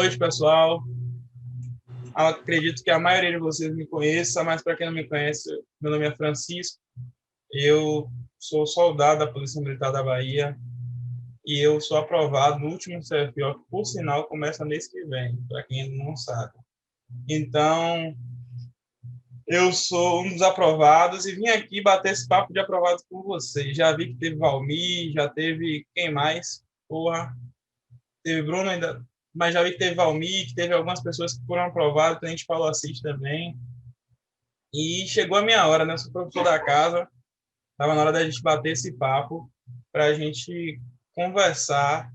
noite, pessoal. Acredito que a maioria de vocês me conheça, mas para quem não me conhece, meu nome é Francisco. Eu sou soldado da Polícia Militar da Bahia e eu sou aprovado no último CFO, que, por sinal, começa mês que vem, para quem não sabe. Então, eu sou um dos aprovados e vim aqui bater esse papo de aprovado com vocês. Já vi que teve Valmir, já teve quem mais? Porra, teve Bruno ainda, mas já vi que teve Valmir, que teve algumas pessoas que foram aprovadas, que a gente falou assim também. E chegou a minha hora, né? Eu sou professor da casa, estava na hora da gente bater esse papo, para a gente conversar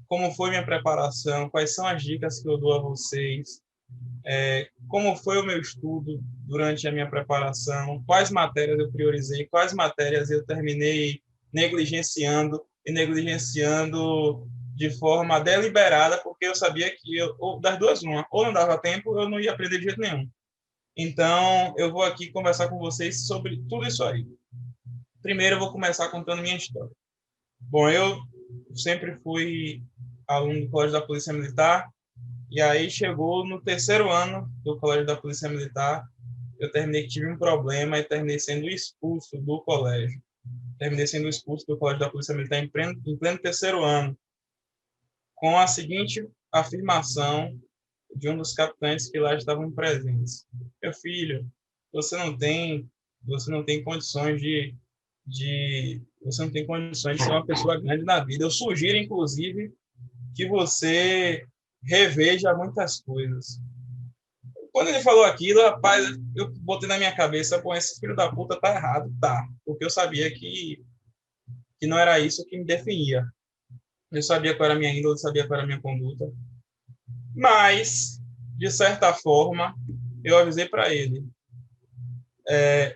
como foi minha preparação, quais são as dicas que eu dou a vocês, como foi o meu estudo durante a minha preparação, quais matérias eu priorizei, quais matérias eu terminei negligenciando e negligenciando de forma deliberada, porque eu sabia que ou das duas uma, ou não dava tempo, eu não ia aprender de jeito nenhum. Então, eu vou aqui conversar com vocês sobre tudo isso aí. Primeiro, eu vou começar contando minha história. Bom, eu sempre fui aluno do Colégio da Polícia Militar, e aí chegou no terceiro ano do Colégio da Polícia Militar, eu tive um problema e terminei sendo expulso do colégio. Terminei sendo expulso do Colégio da Polícia Militar em pleno terceiro ano, com a seguinte afirmação de um dos capitães que lá estavam presentes: meu filho, você não tem, você não tem condições você não tem condições de ser uma pessoa grande na vida. Eu sugiro, inclusive, que você reveja muitas coisas. Quando ele falou aquilo, rapaz, eu botei na minha cabeça, pô, esse filho da puta tá errado, tá? Porque eu sabia que não era isso que me definia. Eu sabia qual era a minha índole, eu sabia qual era a minha conduta. Mas, de certa forma, eu avisei para ele.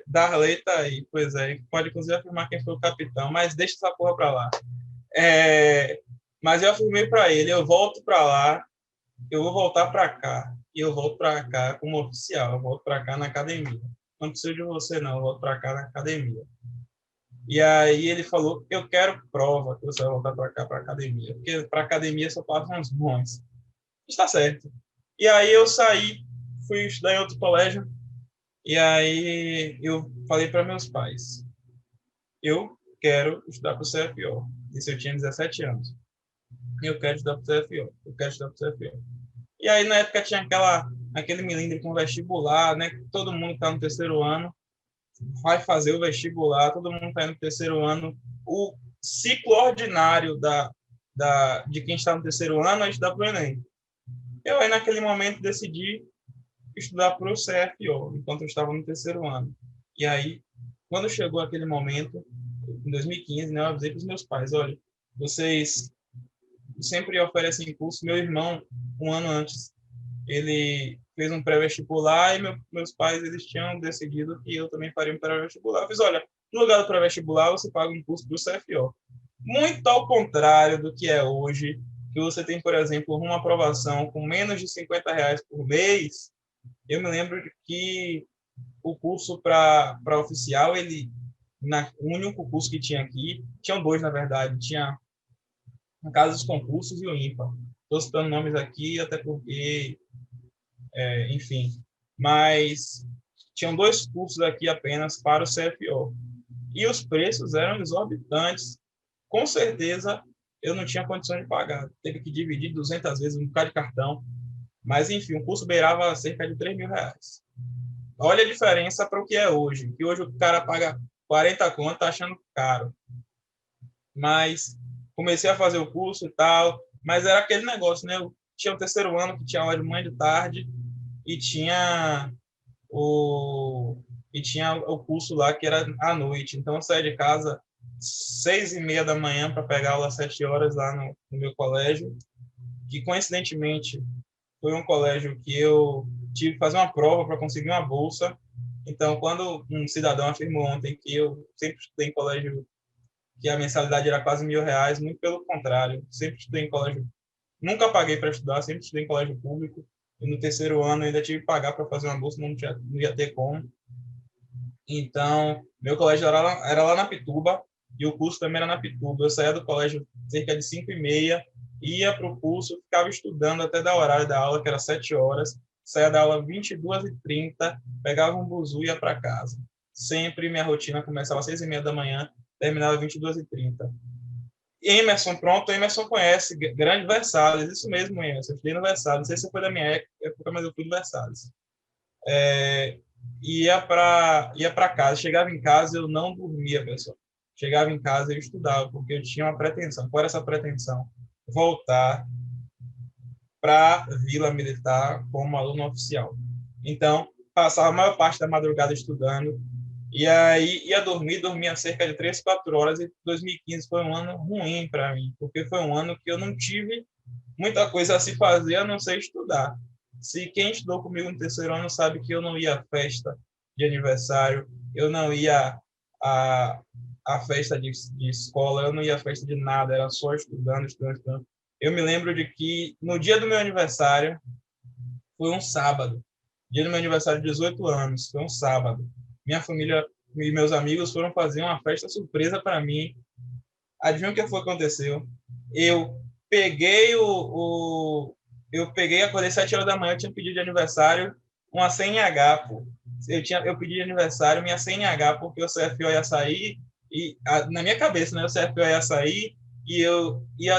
Darley tá aí, pois é, pode inclusive afirmar quem foi o capitão, mas deixa essa porra pra lá. Mas eu afirmei para ele, eu volto para lá, eu vou voltar para cá, e eu volto para cá como oficial, eu volto para cá na academia. Não preciso de você, não, eu volto para cá na academia. E aí ele falou, eu quero prova que você vai voltar para cá, para academia, porque para academia só passam uns bons. Está certo. E aí eu saí, fui estudar em outro colégio, e aí eu falei para meus pais, eu quero estudar para o CFO. Isso eu tinha 17 anos. Eu quero estudar para o CFO. Eu quero estudar para o CFO. E aí, na época, tinha aquele milindre com vestibular, né? Todo mundo está no terceiro ano vai fazer o vestibular, todo mundo está no terceiro ano. O ciclo ordinário de quem está no terceiro ano é estudar para o Enem. Eu aí, naquele momento, decidi estudar para o CFO, enquanto eu estava no terceiro ano. E aí, quando chegou aquele momento, em 2015, né, eu avisei para os meus pais, olha, vocês sempre oferecem curso. Meu irmão, um ano antes, ele fez um pré-vestibular e meus pais eles tinham decidido que eu também faria um pré-vestibular. Eu fiz, olha, no lugar do pré-vestibular, você paga um curso do CFO. Muito ao contrário do que é hoje, que você tem, por exemplo, uma aprovação com menos de R$ 50 por mês. Eu me lembro que o curso para oficial, o único curso que tinha aqui, tinham dois, na verdade, tinha a Casa dos Concursos e o IMPA. Estou citando nomes aqui, até porque, enfim, mas tinham dois cursos aqui apenas para o CFO. E os preços eram exorbitantes. Com certeza, eu não tinha condições de pagar. Teve que dividir 200 vezes, um bocado de cartão. Mas, enfim, o curso beirava cerca de R$ 3.000. Olha a diferença para o que é hoje. Que hoje o cara paga 40 conto, tá achando caro. Mas comecei a fazer o curso e tal, mas era aquele negócio, né? Eu tinha o terceiro ano que tinha aula de manhã e de tarde e tinha o curso lá que era à noite. Então eu saía de casa 6:30 da manhã para pegar aula às 7 horas lá no meu colégio, que coincidentemente foi um colégio que eu tive que fazer uma prova para conseguir uma bolsa. Então, quando um cidadão afirmou ontem que eu sempre estudei em colégio que a mensalidade era quase R$ 1.000, muito pelo contrário. Sempre estudei em colégio, nunca paguei para estudar, sempre estudei em colégio público. E no terceiro ano ainda tive que pagar para fazer uma bolsa, não ia ter como. Então, meu colégio era lá na Pituba, e o curso também era na Pituba. Eu saía do colégio cerca de 5:30, ia para o curso, ficava estudando até dar o horário da aula, que era 7 horas, saía da aula 22h30, pegava um buzu e ia para casa. Sempre minha rotina começava às 6h30 da manhã, terminava 22h30. Emerson, pronto, Emerson conhece, grande Versalhes, isso mesmo, Emerson, eu estudei no Versalhes, não sei se foi da minha época, mas eu fui no Versalhes. Ia para casa, chegava em casa, eu não dormia, pessoal. Chegava em casa, eu estudava, porque eu tinha uma pretensão. Qual era essa pretensão? Voltar para a Vila Militar como aluno oficial. Então, passava a maior parte da madrugada estudando, e aí ia dormia cerca de 3, 4 horas, e 2015 foi um ano ruim para mim, porque foi um ano que eu não tive muita coisa a se fazer, a não ser estudar. Se quem estudou comigo no terceiro ano sabe que eu não ia à festa de aniversário, eu não ia à, à festa de escola, eu não ia à festa de nada, era só estudando, estudando, estudando. Eu me lembro de que no dia do meu aniversário, foi um sábado, dia do meu aniversário de 18 anos, foi um sábado. Minha família e meus amigos foram fazer uma festa surpresa para mim. Adivinha o que foi que aconteceu? Eu peguei acordei 7 horas da manhã, eu tinha pedido de aniversário uma CNH, pô. Eu pedi de aniversário minha CNH, porque o CFO ia sair, e na minha cabeça, né, o CFO ia sair, e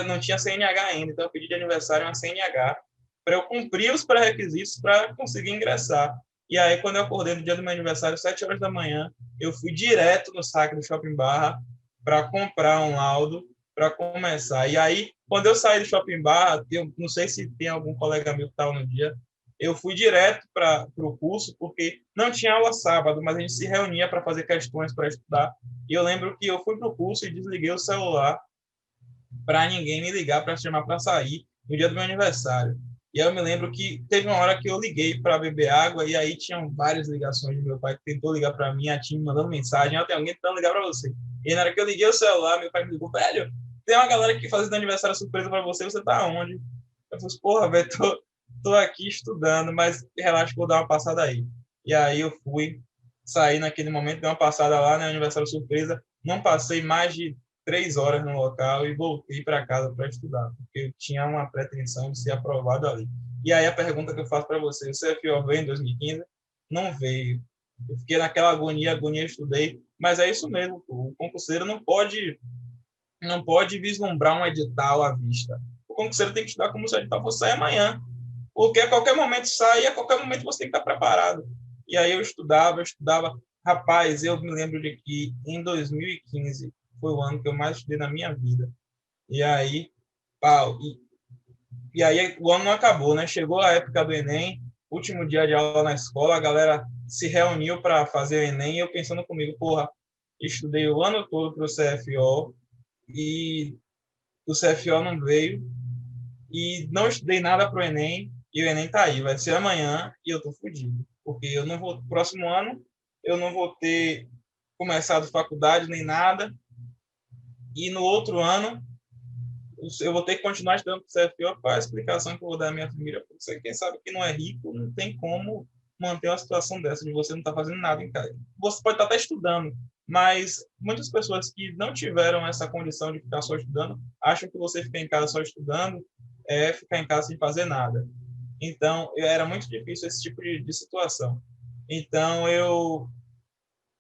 não tinha CNH ainda, então eu pedi de aniversário uma CNH, para eu cumprir os pré-requisitos para conseguir ingressar. E aí, quando eu acordei no dia do meu aniversário, 7 horas da manhã, eu fui direto no saque do Shopping Barra, para comprar um laudo para começar. E aí, quando eu saí do Shopping Bar, eu não sei se tem algum colega meu que estava no dia, eu fui direto para o curso, porque não tinha aula sábado, mas a gente se reunia para fazer questões, para estudar. E eu lembro que eu fui para o curso e desliguei o celular para ninguém me ligar para chamar para sair no dia do meu aniversário. E aí eu me lembro que teve uma hora que eu liguei para beber água, e aí tinham várias ligações do meu pai que tentou ligar para mim, a Tim mandando mensagem: tem alguém tentando ligar para você. E na hora que eu liguei o celular, meu pai me ligou: velho, tem uma galera que fazendo aniversário surpresa para você, você tá onde? Eu falei: porra, velho, tô aqui estudando, mas relaxa que vou dar uma passada aí. E aí eu fui, saí naquele momento, dei uma passada lá, né, aniversário surpresa, não passei mais de 3 horas no local e voltei para casa para estudar, porque eu tinha uma pretensão de ser aprovado ali. E aí a pergunta que eu faço para você: o CFO veio em 2015? Não veio. Eu fiquei naquela agonia, estudei, mas é isso mesmo, o concurseiro não pode vislumbrar um edital à vista. O concurseiro tem que estudar como se o edital fosse sair amanhã, porque a qualquer momento sai e a qualquer momento você tem que estar preparado. E aí eu estudava. Rapaz, eu me lembro de que em 2015 foi o ano que eu mais estudei na minha vida. E aí, pau, e aí o ano não acabou, né? Chegou a época do Enem, último dia de aula na escola, a galera se reuniu para fazer o Enem, e eu pensando comigo: porra, estudei o ano todo para o CFO, e o CFO não veio, e não estudei nada para o Enem, e o Enem tá aí, vai ser amanhã, e eu tô fodido, porque eu não vou, próximo ano, eu não vou ter começado faculdade nem nada, e no outro ano eu vou ter que continuar estudando para o CFO. Qual é a explicação que eu vou dar à minha família? Porque quem sabe que não é rico, não tem como manter uma situação dessa, de você não estar fazendo nada em casa. Você pode estar até estudando, mas muitas pessoas que não tiveram essa condição de ficar só estudando, acham que você ficar em casa só estudando é ficar em casa sem fazer nada. Então, era muito difícil esse tipo de situação. Então, eu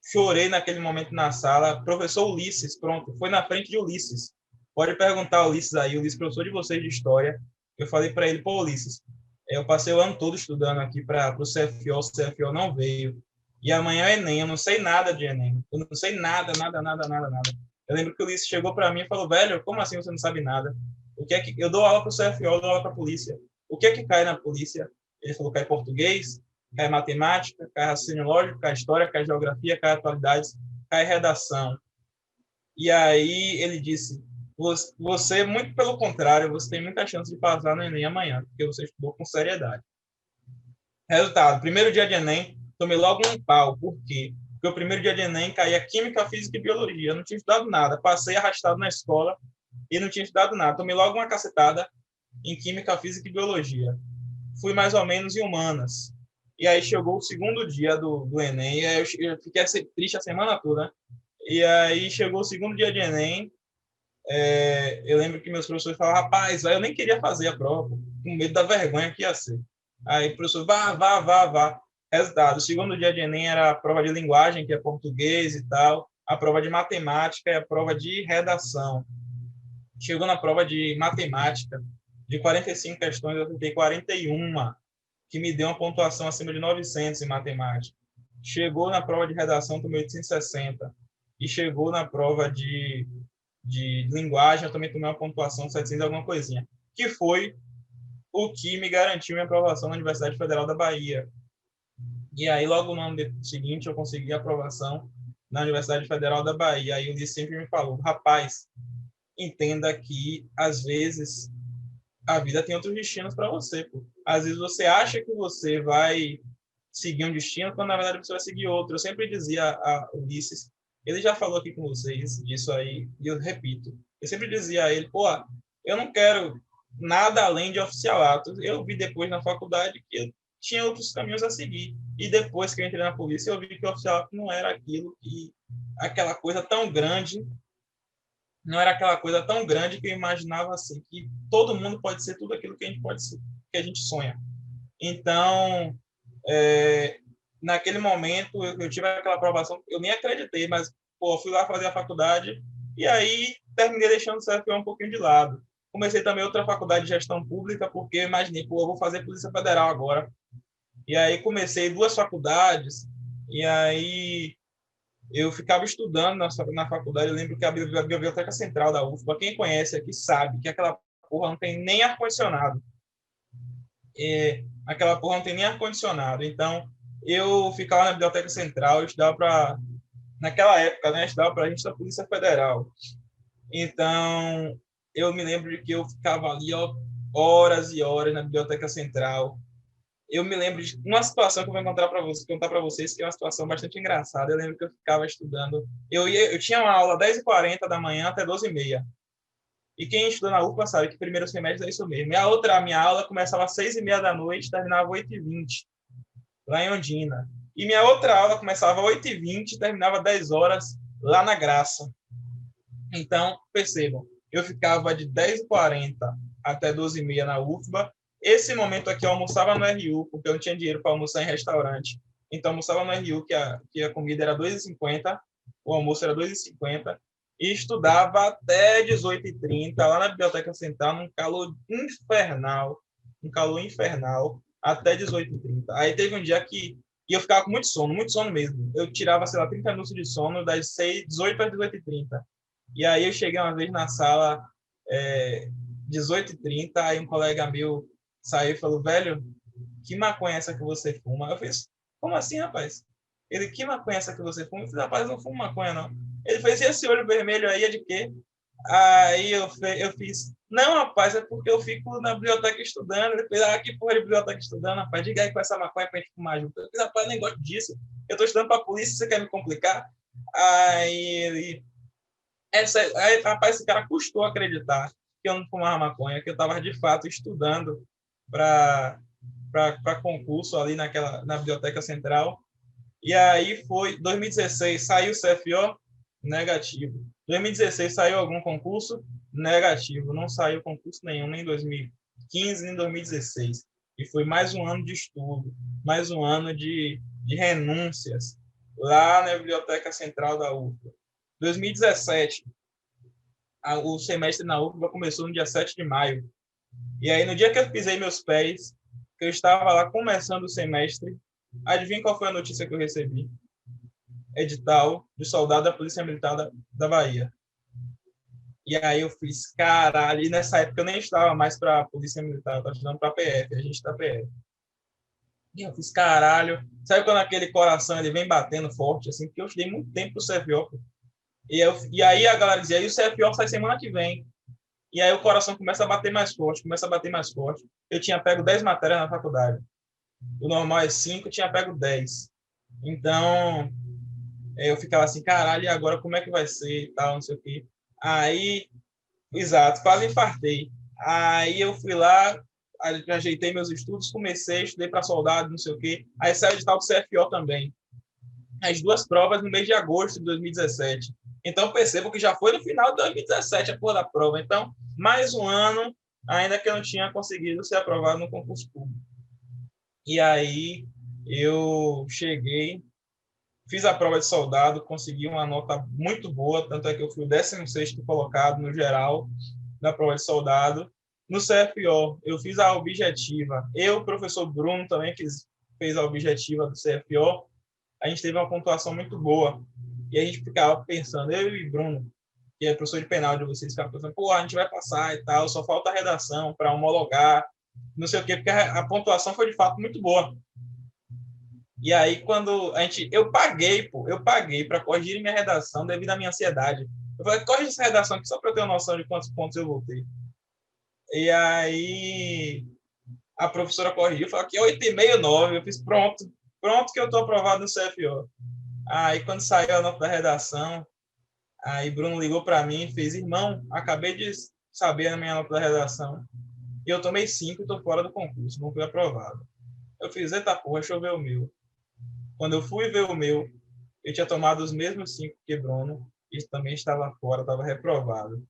chorei naquele momento na sala. Professor Ulisses, pronto, foi na frente de Ulisses. Pode perguntar ao Ulisses aí, Ulisses, professor de vocês de história. Eu falei para ele: pô, Ulisses, eu passei o ano todo estudando aqui para o CFO não veio. E amanhã é Enem, eu não sei nada de Enem. Eu não sei nada, nada, nada, nada, nada. Eu lembro que o Ulisses chegou para mim e falou: velho, como assim você não sabe nada? O que é que eu dou aula para o CFO, eu dou aula para a polícia. O que é que cai na polícia? Ele falou: cai português, cai matemática, cai raciocínio lógico, cai história, cai geografia, cai atualidades, cai redação. E aí ele disse: você, muito pelo contrário, você tem muita chance de passar no Enem amanhã, porque você estudou com seriedade. Resultado: primeiro dia de Enem, tomei logo um pau. Por quê? Porque o primeiro dia de Enem caía Química, Física e Biologia. Eu não tinha estudado nada. Passei arrastado na escola e não tinha estudado nada. Tomei logo uma cacetada em Química, Física e Biologia. Fui mais ou menos em Humanas. E aí chegou o segundo dia do Enem, e aí eu fiquei triste a semana toda, né? E aí chegou o segundo dia de Enem, eu lembro que meus professores falavam, rapaz, eu nem queria fazer a prova, com medo da vergonha que ia ser. Aí o professor, vá. Resultado, o segundo dia de Enem era a prova de linguagem, que é português e tal, a prova de matemática e a prova de redação. Chegou na prova de matemática, de 45 questões, eu acertei 41, que me deu uma pontuação acima de 900 em matemática. Chegou na prova de redação, tomei 860. E chegou na prova de linguagem, eu também tomei uma pontuação 700 alguma coisinha, que foi o que me garantiu minha aprovação na Universidade Federal da Bahia. E aí, logo no ano seguinte, eu consegui a aprovação na Universidade Federal da Bahia. Aí o Ulisses sempre me falou, rapaz, entenda que, às vezes, a vida tem outros destinos para você. Pô. Às vezes você acha que você vai seguir um destino, quando na verdade você vai seguir outro. Eu sempre dizia a Ulisses, ele já falou aqui com vocês disso aí, e eu repito. Eu sempre dizia a ele, pô, eu não quero nada além de oficialato. Eu vi depois na faculdade que eu tinha outros caminhos a seguir. E depois que eu entrei na polícia, eu vi que o oficialato não era aquilo que aquela coisa tão grande, não era aquela coisa tão grande que eu imaginava assim, que todo mundo pode ser tudo aquilo que a gente pode ser, que a gente sonha. Então, naquele momento, eu tive aquela aprovação, eu nem acreditei, mas pô, fui lá fazer a faculdade e aí terminei deixando o CFO um pouquinho de lado. Comecei também outra faculdade de gestão pública, porque eu imaginei, pô, eu vou fazer Polícia Federal agora. E aí comecei duas faculdades, e aí eu ficava estudando na faculdade. Eu lembro que a Biblioteca Central da UFBA, quem conhece aqui sabe que aquela porra não tem nem ar-condicionado. Aquela porra não tem nem ar-condicionado. Então, eu ficava na Biblioteca Central, eu estudava para... Naquela época, né, eu estudava para a gente da Polícia Federal. Então, eu me lembro de que eu ficava ali horas e horas na Biblioteca Central. Eu me lembro de uma situação que eu vou contar para vocês, que é uma situação bastante engraçada. Eu lembro que eu ficava estudando. Eu tinha uma aula 10h40 da manhã até 12h30. E quem estuda na UFBA sabe que primeiro semestre é isso mesmo. E a minha aula começava às 6h30 da noite, terminava às 8h20, lá em Ondina. E minha outra aula começava às 8h20 e terminava às 10 horas, lá na Graça. Então, percebam, eu ficava de 10h40 até 12h30 na UFBA. Esse momento aqui eu almoçava no RU, porque eu não tinha dinheiro para almoçar em restaurante. Então, almoçava no RU, que a comida era 2,50, o almoço era 2,50, e estudava até 18h30, lá na Biblioteca Central, um calor infernal, até 18h30. Aí teve um dia que e eu ficava com muito sono mesmo. Eu tirava, sei lá, 30 minutos de sono, das 18 às 18h30. E aí eu cheguei uma vez na sala, 18h30, aí um colega meu saiu e falou, velho, que maconha é essa que você fuma? Eu fiz, como assim, rapaz? Ele, que maconha é essa que você fuma? Eu fiz, rapaz, eu não fumo maconha, não. Ele fez, e esse olho vermelho aí é de quê? Aí eu fiz, não, rapaz, é porque eu fico na biblioteca estudando. Ele fez, que porra de biblioteca estudando, rapaz? Diga aí com essa maconha pra gente fumar junto. Eu fiz, rapaz, nem gosto disso. Eu tô estudando pra polícia, você quer me complicar? Aí ele, rapaz, esse cara custou acreditar que eu não fumava maconha, que eu estava de fato estudando para concurso ali na Biblioteca Central. E aí foi 2016, saiu o CFO? Negativo. 2016 saiu algum concurso? Negativo. Não saiu concurso nenhum, nem em 2015, nem em 2016. E foi mais um ano de estudo, mais um ano de renúncias lá na Biblioteca Central da UFBA. 2017, o semestre na UFBA começou no dia 7 de maio. E aí, no dia que eu pisei meus pés, que eu estava lá começando o semestre, adivinha qual foi a notícia que eu recebi? Edital de soldado da Polícia Militar da Bahia. E aí eu fiz, caralho, e nessa época eu nem estava mais para a Polícia Militar, eu estava estudando para a PF, a gente da PF. E eu fiz, caralho, sabe quando aquele coração ele vem batendo forte, assim, porque eu estudei muito tempo pro CFO, e aí a galera dizia, e o CFO sai semana que vem. E aí o coração começa a bater mais forte, começa a bater mais forte. Eu tinha pego 10 matérias na faculdade. O normal é 5, eu tinha pego 10. Então, eu ficava assim, caralho, e agora como é que vai ser e tal, não sei o quê. Aí, exato, quase infartei. Aí eu fui lá, ajeitei meus estudos, comecei, estudei para soldado, não sei o quê. Aí saiu de tal do CFO também. As duas provas no mês de agosto de 2017. Então, percebo que já foi no final de 2017 a porra da prova. Então, mais um ano, ainda que eu não tinha conseguido ser aprovado no concurso público. E aí, eu cheguei, fiz a prova de soldado, consegui uma nota muito boa, tanto é que eu fui o 16º colocado no geral da prova de soldado. No CFO, eu fiz a objetiva. Eu, o professor Bruno, também fez a objetiva do CFO. A gente teve uma pontuação muito boa. E a gente ficava pensando, eu e Bruno, que é professor de penal de vocês, ficava pensando, pô, a gente vai passar e tal, só falta a redação para homologar, não sei o quê, porque a pontuação foi de fato muito boa. E aí, quando eu paguei para corrigir minha redação devido à minha ansiedade. Eu falei, corrige essa redação aqui só para eu ter uma noção de quantos pontos eu voltei. E aí, a professora corrigiu, falou que 8,5, 9. Eu fiz, pronto que eu estou aprovado no CFO. Aí, quando saiu a nota da redação, aí Bruno ligou para mim e fez, irmão, acabei de saber a minha nota da redação. E eu tomei 5 e estou fora do concurso, não fui aprovado. Eu fiz, eita porra, deixa eu ver o meu. Quando eu fui ver o meu, eu tinha tomado os mesmos 5 que Bruno e também estava fora, estava reprovado.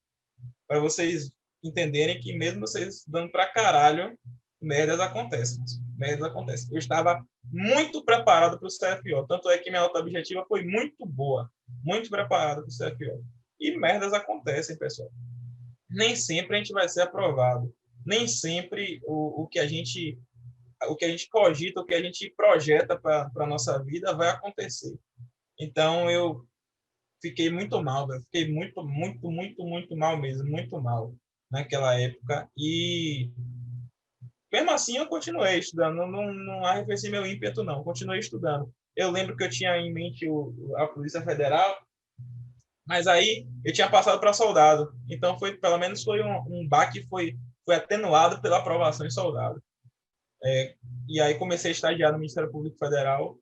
Para vocês entenderem que mesmo vocês estudando para caralho, merdas acontecem. Merdas acontecem. Eu estava muito preparado para o CFO. Tanto é que minha nota objetiva foi muito boa. Muito preparado para o CFO. E merdas acontecem, pessoal. Nem sempre a gente vai ser aprovado. Nem sempre o que a gente cogita, o que a gente projeta para a nossa vida vai acontecer. Então, eu fiquei muito mal, velho. Fiquei muito mal mesmo. Muito mal naquela época. E mesmo assim, eu continuei estudando, não arrefeci meu ímpeto, não. Continuei estudando. Eu lembro que eu tinha em mente a Polícia Federal, mas aí eu tinha passado para soldado. Então, pelo menos foi um baque foi atenuado pela aprovação em soldado. E aí comecei a estagiar no Ministério Público Federal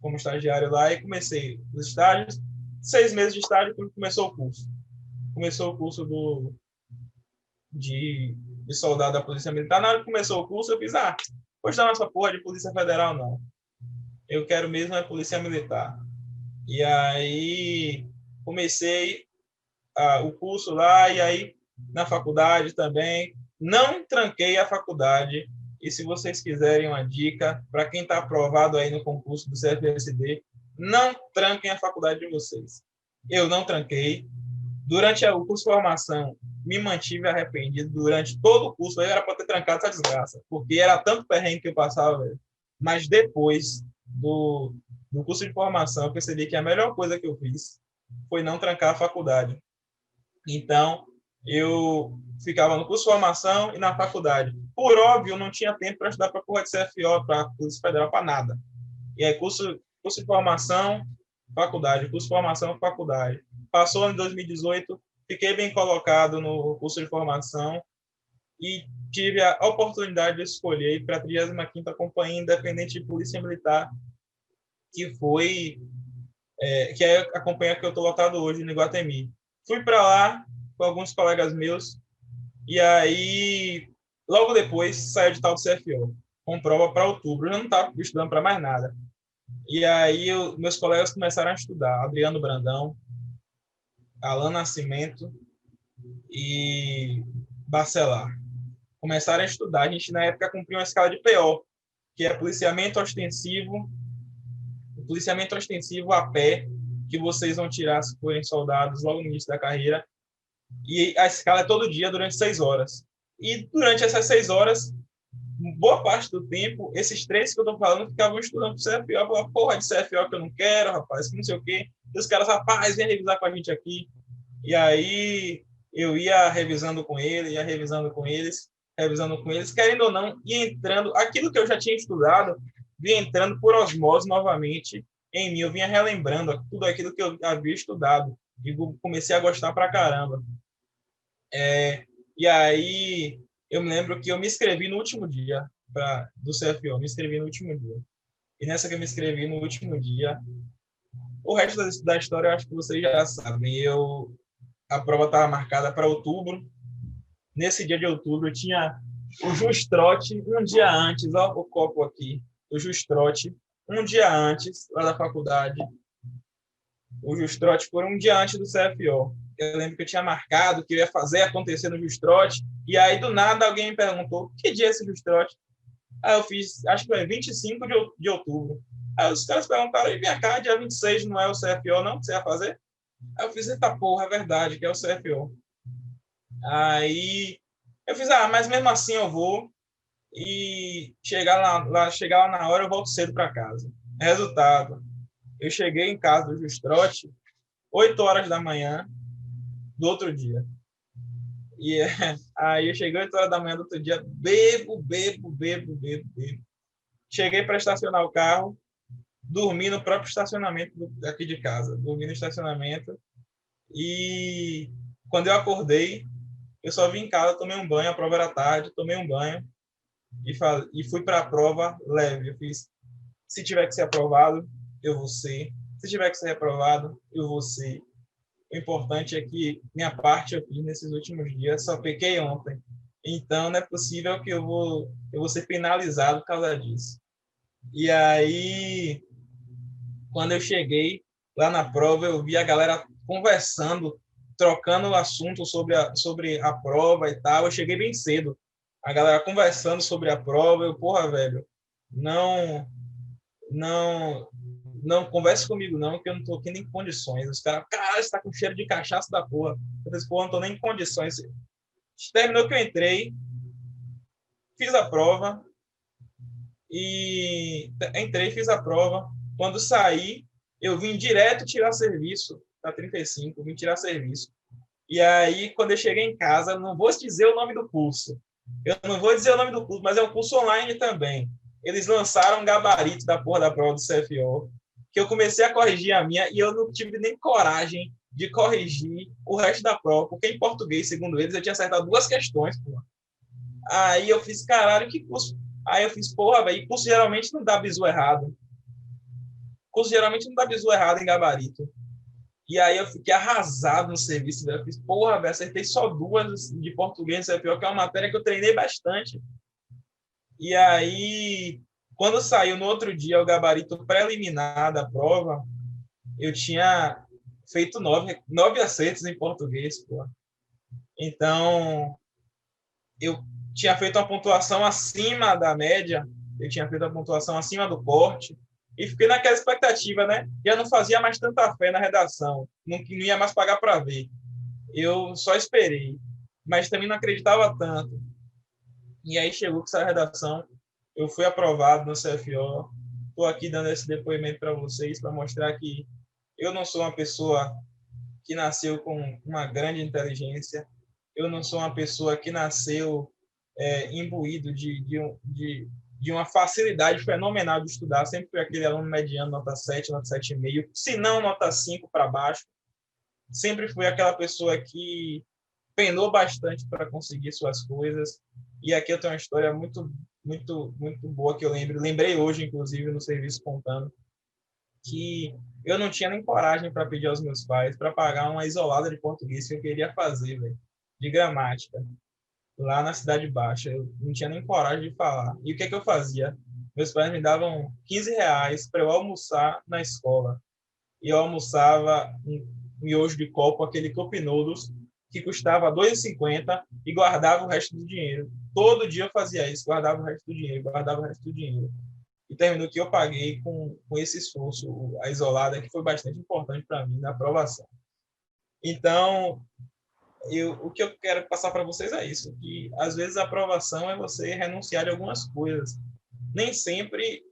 como estagiário lá e comecei os estágios. 6 meses de estágio quando começou o curso. Começou o curso de soldado da Polícia Militar. Na hora que começou o curso, eu fiz, vou estudar nessa porra de Polícia Federal, não. Eu quero mesmo a Polícia Militar. E aí comecei o curso lá, e aí na faculdade também. Não tranquei a faculdade. E se vocês quiserem uma dica, para quem está aprovado aí no concurso do CFSD, não tranquem a faculdade de vocês. Eu não tranquei. Durante o curso de formação, me mantive arrependido durante todo o curso. Eu era para ter trancado essa desgraça, porque era tanto perrengue que eu passava, velho. Mas depois do curso de formação, eu percebi que a melhor coisa que eu fiz foi não trancar a faculdade. Então, eu ficava no curso de formação e na faculdade. Por óbvio, eu não tinha tempo para estudar para a porra de CFO, para Polícia Federal, para nada. E aí, curso de formação, faculdade, curso de formação, faculdade. Passou em 2018, fiquei bem colocado no curso de formação e tive a oportunidade de escolher para a 35ª Companhia Independente de Polícia Militar, que é a companhia que eu estou lotado hoje, no Iguatemi. Fui para lá com alguns colegas meus e aí, logo depois, saiu de tal do CFO, com prova para outubro. Eu não estava estudando para mais nada. E aí, meus colegas começaram a estudar. Adriano Brandão, Alan Nascimento e Bacelar. Começaram a estudar. A gente, na época, cumpriu uma escala de PO, que é policiamento ostensivo a pé, que vocês vão tirar se forem soldados logo no início da carreira. E a escala é todo dia, durante 6 horas. E durante essas 6 horas, boa parte do tempo, esses 3 que eu tô falando ficavam estudando pro CFO. Eu falava, porra de CFO que eu não quero, rapaz, que não sei o quê. E os caras, rapaz, vem revisar com a gente aqui. E aí eu ia revisando com eles, querendo ou não, ia entrando, aquilo que eu já tinha estudado, vinha entrando por osmose novamente em mim. Eu vinha relembrando tudo aquilo que eu havia estudado e comecei a gostar pra caramba. E aí eu me lembro que eu me inscrevi no último dia do CFO, me inscrevi no último dia. E nessa que eu me inscrevi no último dia, o resto da história eu acho que vocês já sabem. A prova estava marcada para outubro. Nesse dia de outubro, tinha o Justrote um dia antes, ó, o copo aqui, o Justrote, um dia antes, lá da faculdade. o Justrote por um dia antes do CFO. Eu lembro que eu tinha marcado que eu ia fazer acontecer no Justrote, e aí do nada alguém me perguntou: que dia é esse Justrote? Aí eu fiz, acho que foi 25 de outubro. Aí os caras perguntaram: e minha cá, dia 26 não é o CFO, não? Que você ia fazer? Aí eu fiz: eita porra, é verdade, que é o CFO. Aí eu fiz: mas mesmo assim eu vou, e chegar lá na hora eu volto cedo para casa. Resultado, eu cheguei em casa do Justrote 8 horas da manhã do outro dia. E aí eu cheguei 8 horas da manhã do outro dia, bebo. Cheguei para estacionar o carro, dormi no próprio estacionamento aqui de casa. Dormi no estacionamento e quando eu acordei, eu só vim em casa, tomei um banho, a prova era tarde, tomei um banho e fui para a prova leve. Eu fiz: se tiver que ser aprovado, eu vou ser. Se tiver que ser reprovado, eu vou ser. O importante é que minha parte eu fiz nesses últimos dias, só pequei ontem. Então, não é possível que eu vou ser penalizado por causa disso. E aí, quando eu cheguei lá na prova, eu vi a galera conversando, trocando o assunto sobre a prova e tal. Eu cheguei bem cedo. A galera conversando sobre a prova. Eu, porra, velho, não, não, não converse comigo, não, que eu não tô aqui nem em condições. Os caras: cara, você tá com cheiro de cachaça da porra. Eu disse: porra, não tô nem em condições. Terminou que eu entrei, fiz a prova fiz a prova. Quando saí, eu vim direto tirar serviço da 35, vim tirar serviço. E aí, quando eu cheguei em casa, não vou dizer o nome do curso. Eu não vou dizer o nome do curso, mas é um curso online também. Eles lançaram um gabarito da porra da prova do CFO, que eu comecei a corrigir a minha e eu não tive nem coragem de corrigir o resto da prova, porque em português, segundo eles, eu tinha acertado 2 questões, porra. Aí eu fiz: caralho, que curso. Aí eu fiz: porra, velho, curso geralmente não dá bizu errado. Curso geralmente não dá bizu errado em gabarito. E aí eu fiquei arrasado no serviço, velho. Eu fiz: porra, velho, acertei só 2 de português, isso é pior, que é uma matéria que eu treinei bastante. E aí, quando saiu no outro dia o gabarito preliminar da prova, eu tinha feito 9 acertos em português, porra. Então, eu tinha feito uma pontuação acima da média, eu tinha feito a pontuação acima do corte, e fiquei naquela expectativa, né? Já não fazia mais tanta fé na redação, não ia mais pagar para ver. Eu só esperei, mas também não acreditava tanto. E aí chegou que essa redação, eu fui aprovado no CFO. Estou aqui dando esse depoimento para vocês, para mostrar que eu não sou uma pessoa que nasceu com uma grande inteligência, eu não sou uma pessoa que nasceu imbuído de uma facilidade fenomenal de estudar. Sempre fui aquele aluno mediano, nota 7, nota 7,5, se não nota 5 para baixo. Sempre fui aquela pessoa que penou bastante para conseguir suas coisas. E aqui eu tenho uma história muito boa que eu lembrei hoje, inclusive, no serviço contando, que eu não tinha nem coragem para pedir aos meus pais para pagar uma isolada de português que eu queria fazer, véio, de gramática, lá na Cidade Baixa. Eu não tinha nem coragem de falar. E o que é que eu fazia? Meus pais me davam R$ 15 para eu almoçar na escola. E eu almoçava um miojo de copo, aquele Cup Noodles, que custava R$ 2,50, e guardava o resto do dinheiro. Todo dia eu fazia isso, guardava o resto do dinheiro, guardava o resto do dinheiro. E terminou que eu paguei com esse esforço, a isolada, que foi bastante importante para mim na aprovação. Então, o que eu quero passar para vocês é isso, que às vezes a aprovação é você renunciar de algumas coisas. Nem sempre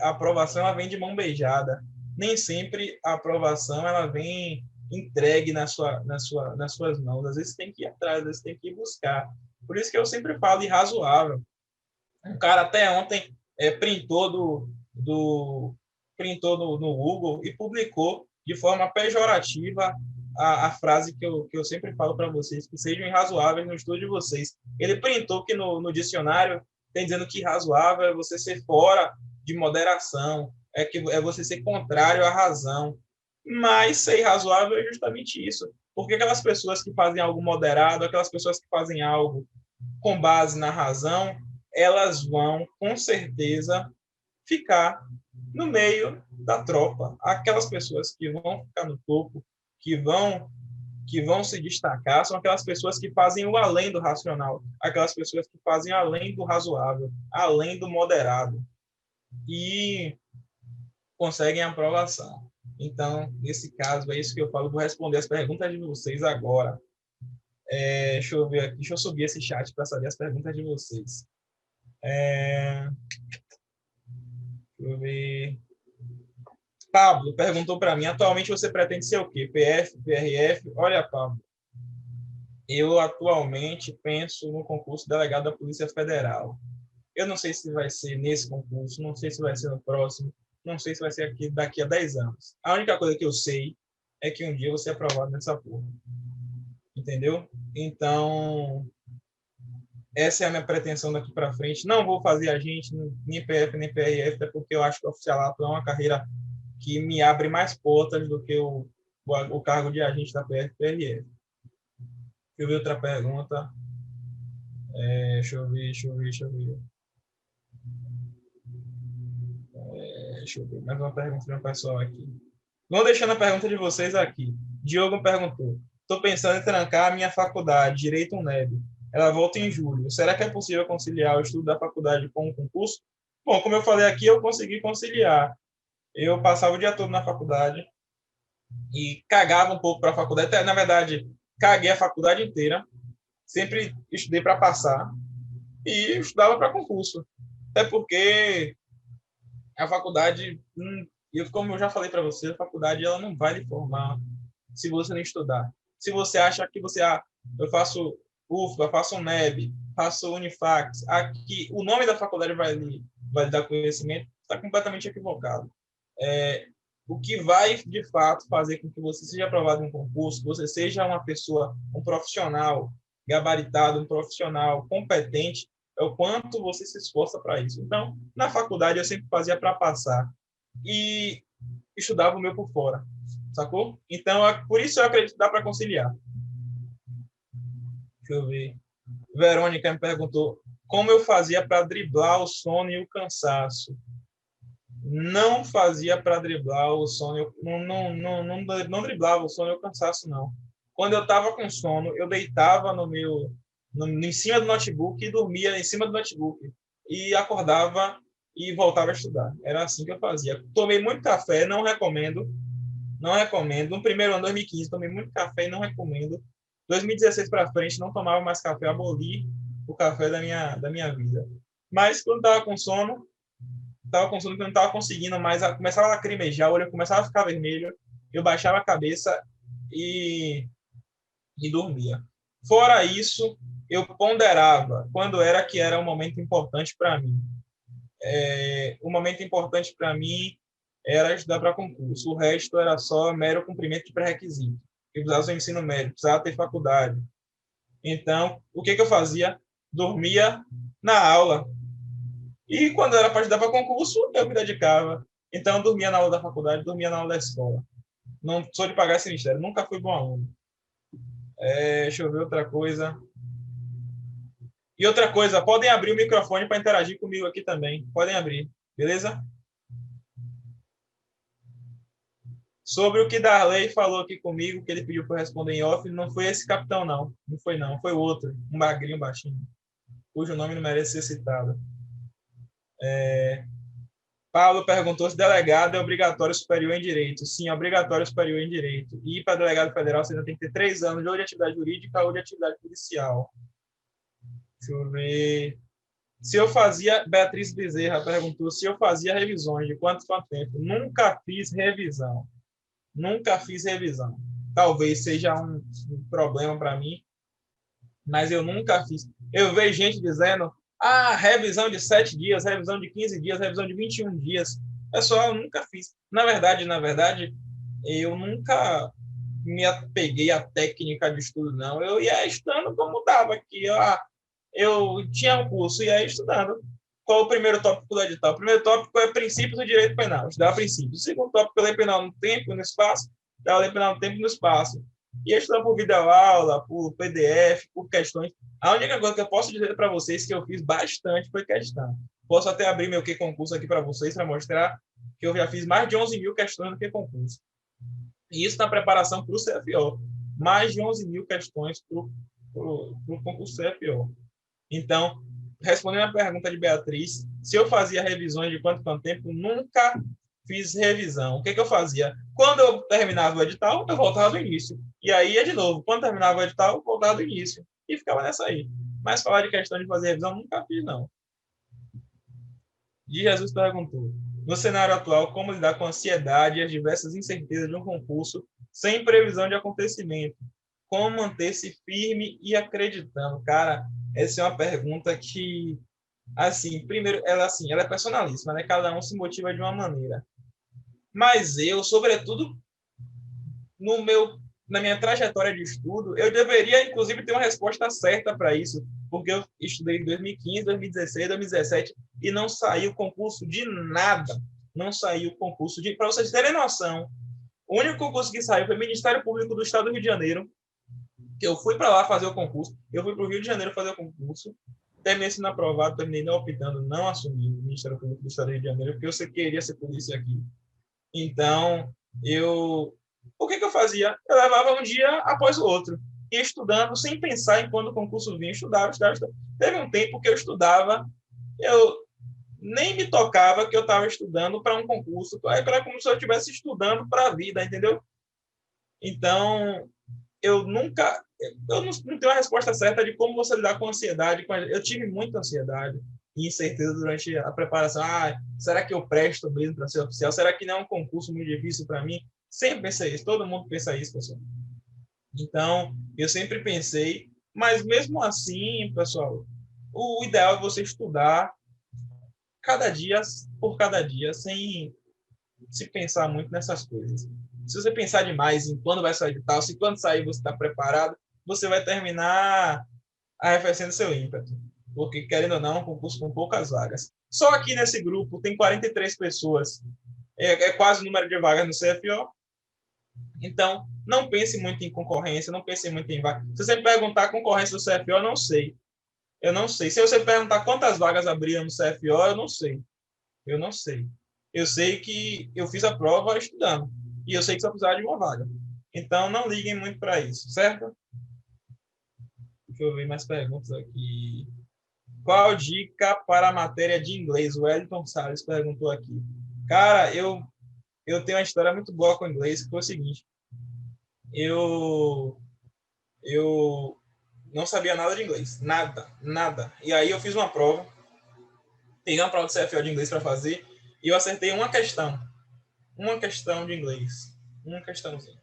a aprovação ela vem de mão beijada. Nem sempre a aprovação ela vem entregue nas suas mãos. Às vezes tem que ir atrás, às vezes tem que ir buscar. Por isso que eu sempre falo de razoável. Um cara até ontem printou printou no Google e publicou de forma pejorativa a frase que eu sempre falo para vocês, que sejam irrazoáveis no estudo de vocês. Ele printou que no dicionário tem dizendo que razoável é você ser fora de moderação, é você ser contrário à razão. Mas ser razoável é justamente isso. Porque aquelas pessoas que fazem algo moderado, aquelas pessoas que fazem algo com base na razão, elas vão, com certeza, ficar no meio da tropa. Aquelas pessoas que vão ficar no topo, que vão se destacar, são aquelas pessoas que fazem o além do racional, aquelas pessoas que fazem além do razoável, além do moderado, e conseguem a aprovação. Então, nesse caso, é isso que eu falo. Vou responder as perguntas de vocês agora. Deixa eu ver aqui, deixa eu subir esse chat para saber as perguntas de vocês. Deixa eu ver. Pablo perguntou para mim, atualmente você pretende ser o quê? PF, PRF? Olha, Pablo, eu atualmente penso no concurso delegado da Polícia Federal. Eu não sei se vai ser nesse concurso, não sei se vai ser no próximo, não sei se vai ser aqui daqui a 10 anos. A única coisa que eu sei é que um dia eu vou ser aprovado nessa porra. Entendeu? Então, essa é a minha pretensão daqui para frente. Não vou fazer agente, nem PF, nem PRF, até porque eu acho que o oficialato é uma carreira que me abre mais portas do que o cargo de agente da PF e PRF. Deixa eu ver outra pergunta. Deixa eu ver. Deixa eu ver. Mais uma pergunta do meu pessoal aqui. Vão deixando a pergunta de vocês aqui. Diogo perguntou: estou pensando em trancar a minha faculdade, Direito UNEB. Ela volta em julho. Será que é possível conciliar o estudo da faculdade com o concurso? Bom, como eu falei aqui, eu consegui conciliar. Eu passava o dia todo na faculdade e cagava um pouco para a faculdade. Na verdade, caguei a faculdade inteira. Sempre estudei para passar e estudava para concurso. Até porque a faculdade, como eu já falei para você, a faculdade ela não vai lhe formar se você não estudar. Se você acha que eu faço UFBA, eu faço UNEB, faço Unifax, aqui o nome da faculdade vai lhe dar conhecimento, está completamente equivocado. O que vai, de fato, fazer com que você seja aprovado em um concurso, que você seja uma pessoa, um profissional gabaritado, um profissional competente, é o quanto você se esforça para isso. Então, na faculdade, eu sempre fazia para passar e estudava o meu por fora, sacou? Então, por isso eu acredito que dá para conciliar. Deixa eu ver. Verônica me perguntou como eu fazia para driblar o sono e o cansaço. Não fazia para driblar o sono, não driblava o sono e o cansaço, não. Quando eu estava com sono, eu deitava em cima do notebook e dormia em cima do notebook. E acordava e voltava a estudar. Era assim que eu fazia. Tomei muito café, não recomendo. Não recomendo. No primeiro ano, 2015, tomei muito café e não recomendo. 2016 para frente, não tomava mais café, aboli o café da minha vida. Mas quando estava com sono, que eu não estava conseguindo mais, começava a lacrimejar, o olho começava a ficar vermelho, eu baixava a cabeça e dormia. Fora isso, eu ponderava quando era que era um momento importante para mim. O momento importante para mim era estudar para concurso, o resto era só mero cumprimento de pré-requisito. Eu precisava ser ensino médio, precisava ter faculdade. Então, o que eu fazia? Dormia na aula. E quando era para estudar para concurso, eu me dedicava. Então, eu dormia na aula da faculdade, dormia na aula da escola. Não sou de pagar esse mistério, nunca fui bom aluno. Deixa eu ver outra coisa. E outra coisa, podem abrir o microfone para interagir comigo aqui também. Podem abrir, beleza? Sobre o que Darley falou aqui comigo, que ele pediu para responder em off, não foi esse capitão, não. Não foi, não. Foi o outro, um magrinho baixinho, cujo nome não merece ser citado. Paulo perguntou se delegado é obrigatório superior em direito. Sim, é obrigatório superior em direito. E para delegado federal, você ainda tem que ter 3 anos ou de atividade jurídica ou de atividade policial. Deixa eu ver. Se eu fazia, Beatriz Bezerra perguntou se eu fazia revisões, de quanto tempo. Nunca fiz revisão. Nunca fiz revisão. Talvez seja um problema para mim, mas eu nunca fiz. Eu vejo gente dizendo, revisão de 7 dias, revisão de 15 dias, revisão de 21 dias. Pessoal, eu nunca fiz. Na verdade, eu nunca me apeguei à técnica de estudo, não. Eu ia estudando como dava aqui. Eu tinha um curso e ia estudando. Qual o primeiro tópico do edital? O primeiro tópico é princípios do direito penal. Estudar princípios. O segundo tópico é lei penal no tempo e no espaço. Da lei penal no tempo e no espaço. E estudando por videoaula, por PDF, por questões. A única coisa que eu posso dizer para vocês que eu fiz bastante foi questão. Posso até abrir meu Q-Concurso aqui para vocês, para mostrar que eu já fiz mais de 11 mil questões no Q-Concurso. E isso na preparação para o CFO. Mais de 11 mil questões para o concurso CFO. Então, respondendo a pergunta de Beatriz, se eu fazia revisões de quanto tempo, nunca fiz revisão. O que eu fazia? Quando eu terminava o edital, eu voltava do início. E aí ia de novo. Quando terminava o edital, eu voltava do início. E ficava nessa aí. Mas falar de questão de fazer revisão, nunca fiz, não. De Jesus perguntou: no cenário atual, como lidar com a ansiedade e as diversas incertezas de um concurso sem previsão de acontecimento? Como manter-se firme e acreditando? Cara, essa é uma pergunta que, assim, primeiro, ela é personalíssima, né? Cada um se motiva de uma maneira. Mas eu, sobretudo, no meu, na minha trajetória de estudo, eu deveria, inclusive, ter uma resposta certa para isso, porque eu estudei em 2015, 2016, 2017 e não saiu concurso de nada. Não saiu concurso de... Para vocês terem noção, o único concurso que saiu foi o Ministério Público do Estado do Rio de Janeiro, que eu fui para lá fazer o concurso, eu fui para o Rio de Janeiro fazer o concurso, terminei sendo aprovado, terminei não optando, não assumi o Ministério Público do Estado do Rio de Janeiro, porque eu queria ser polícia aqui. Então, o que eu fazia? Eu levava um dia após o outro, ia estudando sem pensar em quando o concurso vinha, estudava. Teve um tempo que eu estudava, eu nem me tocava que eu estava estudando para um concurso, era como se eu estivesse estudando para a vida, entendeu? Então, eu não tenho a resposta certa de como você lidar com ansiedade. Eu tive muita ansiedade e incerteza durante a preparação. Será que eu presto mesmo para ser oficial? Será que não é um concurso muito difícil para mim? Sempre pensei isso, todo mundo pensa isso, pessoal. Então, eu sempre pensei, mas mesmo assim, pessoal, o ideal é você estudar cada dia por cada dia, sem se pensar muito nessas coisas. Se você pensar demais em quando vai sair de tal, se quando sair você está preparado, você vai terminar arrefecendo seu ímpeto. Porque, querendo ou não, é um concurso com poucas vagas. Só aqui nesse grupo tem 43 pessoas. É quase o número de vagas no CFO. Então, não pense muito em concorrência, não pense muito em vaga. Se você me perguntar a concorrência do CFO, eu não sei. Eu não sei. Se você perguntar quantas vagas abriram no CFO, eu não sei. Eu não sei. Eu sei que eu fiz a prova estudando. E eu sei que só precisava de uma vaga. Então, não liguem muito para isso, certo? Deixa eu ver mais perguntas aqui. Qual dica para a matéria de inglês? O Wellington Salles perguntou aqui. Cara, eu tenho uma história muito boa com inglês, que foi o seguinte. Eu não sabia nada de inglês. Nada, nada. E aí eu fiz uma prova. Peguei uma prova de CFO de inglês para fazer. E eu acertei uma questão. Uma questão de inglês. Uma questãozinha.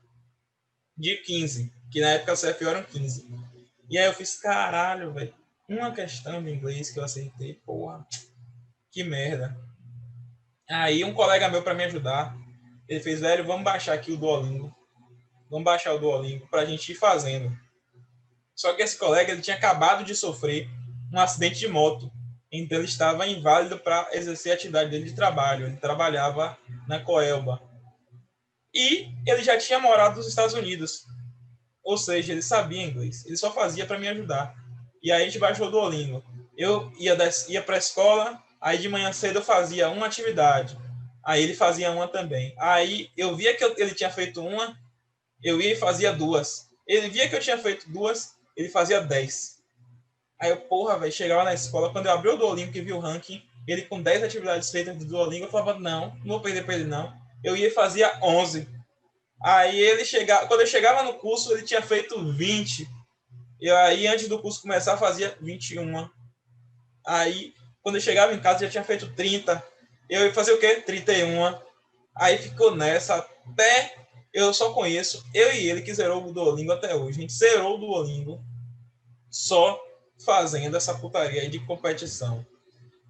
De 15. Que na época o CFO eram 15. E aí eu fiz, caralho, velho. Uma questão de inglês que eu acertei. Porra, que merda. Aí um colega meu para me ajudar, ele fez, velho, vamos baixar aqui o Duolingo. Vamos baixar o Duolingo pra gente ir fazendo. Só que esse colega, ele tinha acabado de sofrer um acidente de moto. Então ele estava inválido para exercer a atividade dele de trabalho. Ele trabalhava na Coelba. E ele já tinha morado nos Estados Unidos. Ou seja, ele sabia inglês. Ele só fazia para me ajudar. E aí a gente baixou o Duolingo. Eu ia para a escola, aí de manhã cedo eu fazia uma atividade. Aí ele fazia uma também. Aí eu via que ele tinha feito uma, eu ia e fazia duas. Ele via que eu tinha feito duas, ele fazia 10. Aí eu, porra, velho, chegava na escola, quando eu abri o Duolingo que vi o ranking, ele com 10 atividades feitas do Duolingo, eu falava, não vou perder para ele não. Eu ia e fazia 11. Aí ele chegava, quando eu chegava no curso, ele tinha feito 20. E aí, antes do curso começar, fazia 21. Aí, quando eu chegava em casa, já tinha feito 30. Eu ia fazer o quê? 31. Aí ficou nessa até... Eu só conheço eu e ele que zerou o Duolingo até hoje. A gente zerou o Duolingo só fazendo essa putaria aí de competição.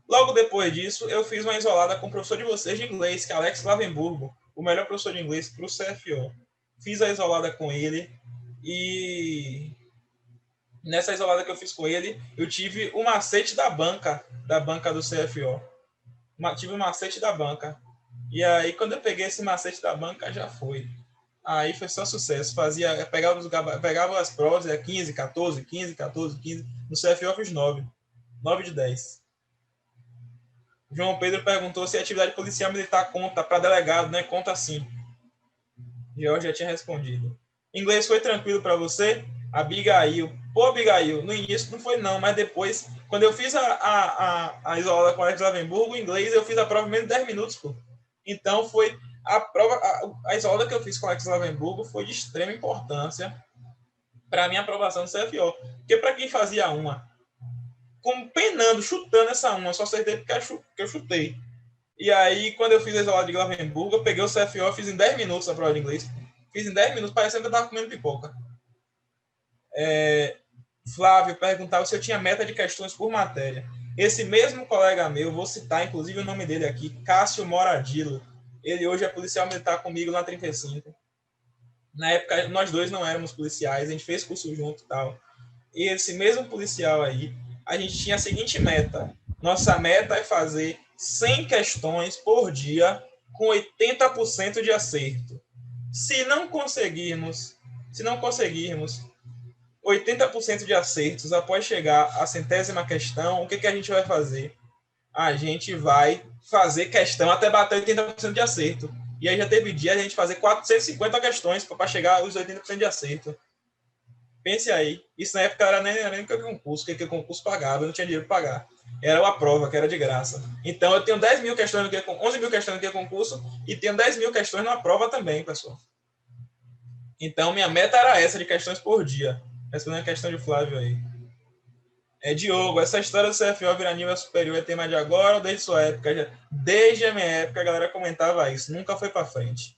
Logo depois disso, eu fiz uma isolada com o professor de vocês de inglês, que é Alex Lavenburgo, o melhor professor de inglês para o CFO. Fiz a isolada com ele e nessa isolada que eu fiz com ele, eu tive o macete da banca do CFO. Tive o macete da banca. E aí, quando eu peguei esse macete da banca, já foi. Aí foi só sucesso. Pegava as provas, 15, 14, 15, 14, 15. No CFO eu fiz 9. 9 de 10. João Pedro perguntou se a atividade policial militar conta para delegado, né? Conta sim. George já tinha respondido. Inglês foi tranquilo para você? Abigail. Pô, Abigail, no início não foi não, mas depois, quando eu fiz a isolada com o Alex Lavenburgo, o inglês, eu fiz a prova em menos de 10 minutos, pô. Então foi a prova, a isolada que eu fiz com o Alex Lavenburgo foi de extrema importância para a minha aprovação do CFO. Porque para quem fazia uma, como penando, chutando essa uma, só acertei porque eu chutei. E aí, quando eu fiz a isolada de Glavenburgo, eu peguei o CFO e fiz em 10 minutos a prova de inglês. Fiz em 10 minutos, parecendo que eu estava comendo pipoca. Flávio perguntava se eu tinha meta de questões por matéria. Esse mesmo colega meu, vou citar inclusive o nome dele aqui, Cássio Moradilo. Ele hoje é policial militar comigo na 35. Na época, nós dois não éramos policiais, a gente fez curso junto e tal. E esse mesmo policial aí, a gente tinha a seguinte meta. Nossa meta é fazer 100 questões por dia com 80% de acerto. Se não conseguirmos 80% de acertos após chegar à centésima questão, o que a gente vai fazer? A gente vai fazer questão até bater 80% de acerto. E aí já teve dia de a gente fazer 450 questões para chegar aos 80% de acerto. Pense aí. Isso na época era nem que concurso, que concurso pagava, eu não tinha dinheiro para pagar. Era uma prova, que era de graça. Então eu tenho 10 mil questões no que 11 mil questões no que concurso e tenho 10 mil questões na prova também, pessoal. Então minha meta era essa, de questões por dia. Respondendo a questão de Flávio aí. Diogo, essa história do CFO virar nível superior é tema de agora ou desde sua época? Desde a minha época a galera comentava isso, nunca foi para frente.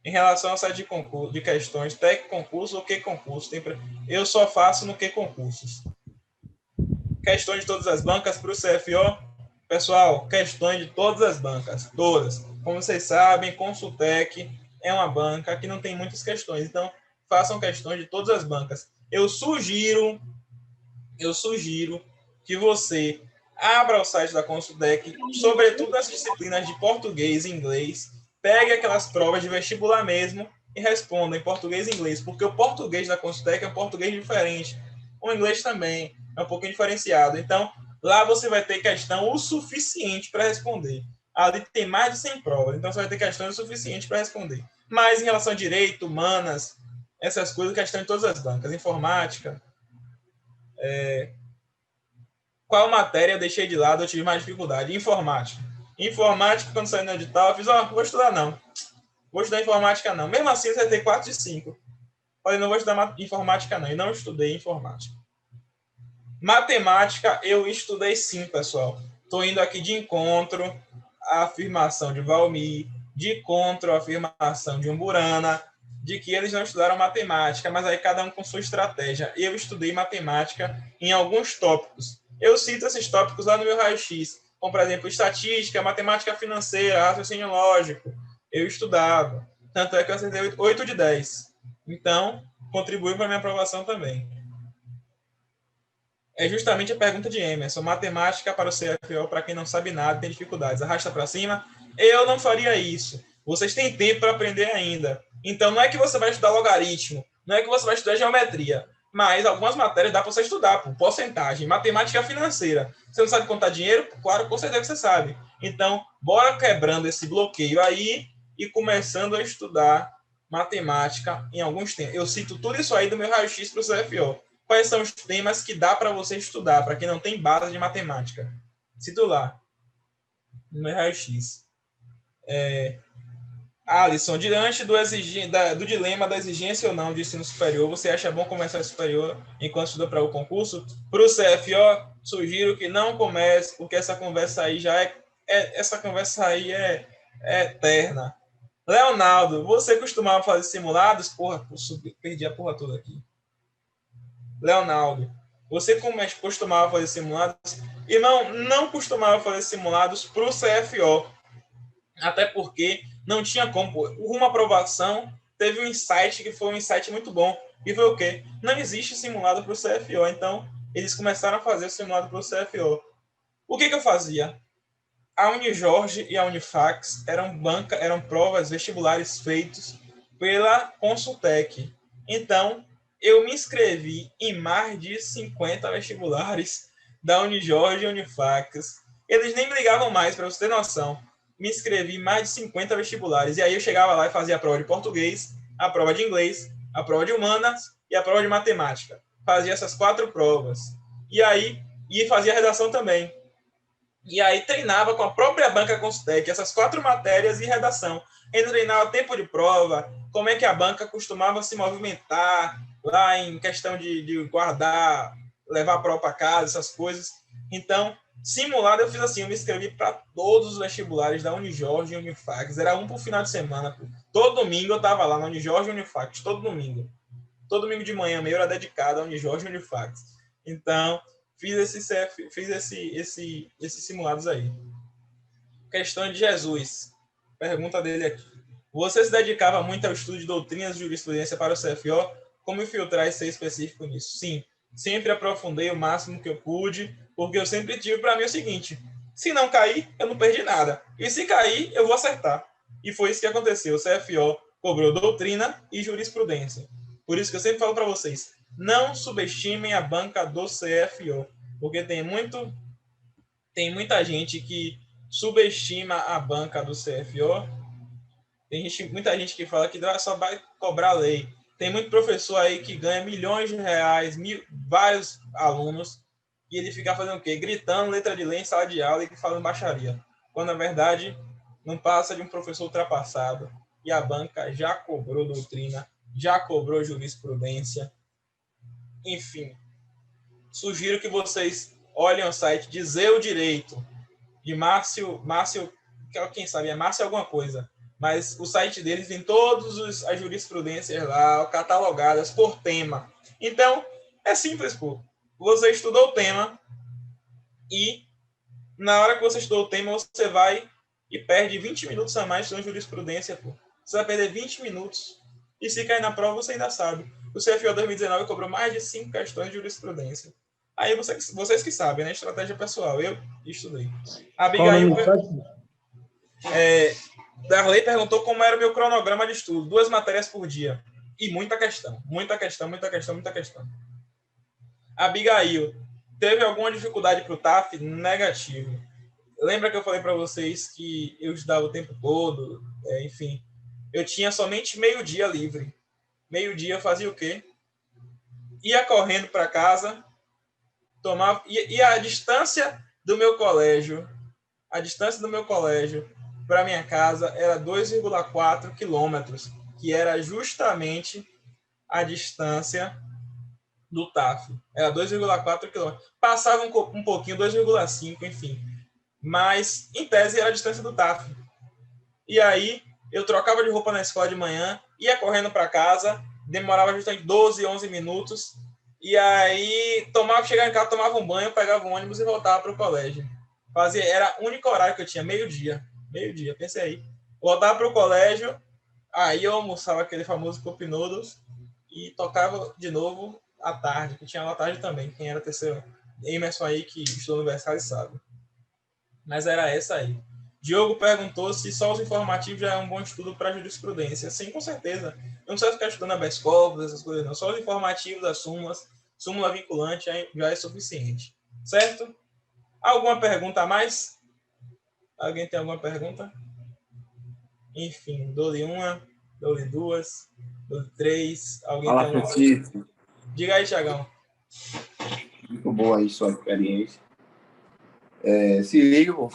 Em relação ao site de concurso, de questões, TEC concurso ou que concurso? Eu só faço no que concursos. Questões de todas as bancas para o CFO. Pessoal, questões de todas as bancas, todas. Como vocês sabem, Consultec é uma banca que não tem muitas questões, então façam questões de todas as bancas. Eu sugiro que você abra o site da Consultec, sobretudo nas disciplinas de português e inglês, pegue aquelas provas de vestibular mesmo e responda em português e inglês, porque o português da Consultec é um português diferente. O inglês também é um pouquinho diferenciado. Então, lá você vai ter questão o suficiente para responder. Ali tem mais de 100 provas, então você vai ter questões o suficiente para responder. Mas em relação a direito, humanas, essas coisas, questão em todas as bancas, informática, qual matéria eu deixei de lado, eu tive mais dificuldade? Informática. Informática, quando saiu no edital, eu fiz, vou estudar não. Vou estudar informática não. Mesmo assim, eu acertei 4 de 5. Falei, não vou estudar informática não. E não estudei informática. Matemática, eu estudei sim, pessoal. Estou indo aqui de encontro à afirmação de Valmir, de encontro à afirmação de Umburana, de que eles não estudaram matemática, mas aí cada um com sua estratégia. Eu estudei matemática em alguns tópicos. Eu cito esses tópicos lá no meu raio-x, como, por exemplo, estatística, matemática financeira, raciocínio lógico. Eu estudava. Tanto é que eu acertei 8 de 10. Então, contribuiu para a minha aprovação também. É justamente a pergunta de Emerson. Matemática para o CFO, para quem não sabe nada, tem dificuldades. Arrasta para cima. Eu não faria isso. Vocês têm tempo para aprender ainda. Então, não é que você vai estudar logaritmo, não é que você vai estudar geometria, mas algumas matérias dá para você estudar, por porcentagem. Matemática financeira. Você não sabe contar dinheiro? Claro, com certeza você sabe. Então, bora quebrando esse bloqueio aí e começando a estudar matemática em alguns tempos. Eu cito tudo isso aí do meu raio-x para o CFO. Quais são os temas que dá para você estudar, para quem não tem base de matemática? Cito lá, no meu raio-x. Alisson, diante do dilema da exigência ou não de ensino superior, você acha bom começar o superior enquanto estuda para o concurso? Para o CFO, sugiro que não comece, porque essa conversa aí é eterna. Leonardo, você costumava fazer simulados? Porra, perdi a porra toda aqui. Leonardo, você costumava fazer simulados? E não costumava fazer simulados para o CFO, até porque não tinha como. Uma aprovação teve um insight que foi um insight muito bom. E foi o quê? Não existe simulado para o CFO. Então, eles começaram a fazer o simulado para o CFO. O que eu fazia? A Unijorge e a Unifax eram provas vestibulares feitos pela Consultec. Então, eu me inscrevi em mais de 50 vestibulares da Unijorge e Unifax. Eles nem me ligavam mais, para você ter noção. Me inscrevi em mais de 50 vestibulares. E aí eu chegava lá e fazia a prova de português, a prova de inglês, a prova de humanas e a prova de matemática. Fazia essas 4 provas. E aí, fazia a redação também. E aí treinava com a própria banca Constec, essas 4 matérias e redação. Ainda treinava tempo de prova, como é que a banca costumava se movimentar lá em questão de guardar, levar a prova para casa, essas coisas. Então, simulado eu fiz assim, eu me inscrevi para todos os vestibulares da Unijorge e Unifax. Era um por final de semana. Pô. Todo domingo eu estava lá na Unijorge e Unifax, todo domingo. Todo domingo de manhã, meia hora dedicada a Unijorge e Unifax. Então, fiz esses simulados aí. Questão de Jesus. Pergunta dele aqui. Você se dedicava muito ao estudo de doutrinas de jurisprudência para o CFO? Como infiltrar e ser específico nisso? Sim, sempre aprofundei o máximo que eu pude, porque eu sempre tive para mim o seguinte: se não cair, eu não perdi nada. E se cair, eu vou acertar. E foi isso que aconteceu. O CFO cobrou doutrina e jurisprudência. Por isso que eu sempre falo para vocês, não subestimem a banca do CFO, porque tem muita gente que subestima a banca do CFO. Muita gente que fala que só vai cobrar lei. Tem muito professor aí que ganha milhões de reais, vários alunos, e ele fica fazendo o quê? Gritando letra de lei em sala de aula e falando baixaria. Quando, na verdade, não passa de um professor ultrapassado. E a banca já cobrou doutrina, já cobrou jurisprudência. Enfim, sugiro que vocês olhem o site Dizer o Direito, de Márcio, quem sabe, é Márcio alguma coisa. Mas o site deles tem todas as jurisprudências lá, catalogadas por tema. Então, é simples, pô. Você estudou o tema e, na hora que você estudou o tema, você vai e perde 20 minutos a mais estudando jurisprudência, pô. Você vai perder 20 minutos. E se cair na prova, você ainda sabe. O CFO 2019 cobrou mais de 5 questões de jurisprudência. Aí vocês que sabem, né? Estratégia pessoal. Eu estudei. Qual o nome Abigail, do site? Darley perguntou como era o meu cronograma de estudo. 2 matérias por dia. E muita questão. Muita questão, muita questão, muita questão. Abigail, teve alguma dificuldade para o TAF? Negativo. Lembra que eu falei para vocês que eu estudava o tempo todo? Enfim, eu tinha somente meio-dia livre. Meio-dia eu fazia o quê? Ia correndo para casa, tomava... E a distância do meu colégio para minha casa era 2,4 quilômetros, que era justamente a distância do TAF. Era 2,4 quilômetros. Passava um pouquinho, 2,5, enfim. Mas, em tese, era a distância do TAF. E aí, eu trocava de roupa na escola de manhã, ia correndo para casa, demorava justamente 12, 11 minutos, e aí chegava em casa, tomava um banho, pegava um ônibus e voltava para o colégio. Era o único horário que eu tinha, meio-dia, pensei aí. Voltava para o colégio, aí eu almoçava aquele famoso Cup Noodles e tocava de novo à tarde, que tinha aula à tarde também, quem era terceiro, Emerson aí, que estudou no universitário, sabe. Mas era essa aí. Diogo perguntou se só os informativos já é um bom estudo para jurisprudência. Sim, com certeza. Não precisa ficar estudando a habeas corpus, essas coisas não. Só os informativos, as súmula vinculante já é suficiente. Certo? Alguma pergunta a mais? Alguém tem alguma pergunta? Enfim, dou-lhe uma, dou-lhe duas, dou-lhe três. Alguém Fala, tem alguma Francisco. Diga aí, Thiagão. Muito boa aí sua experiência. Se liga, pô.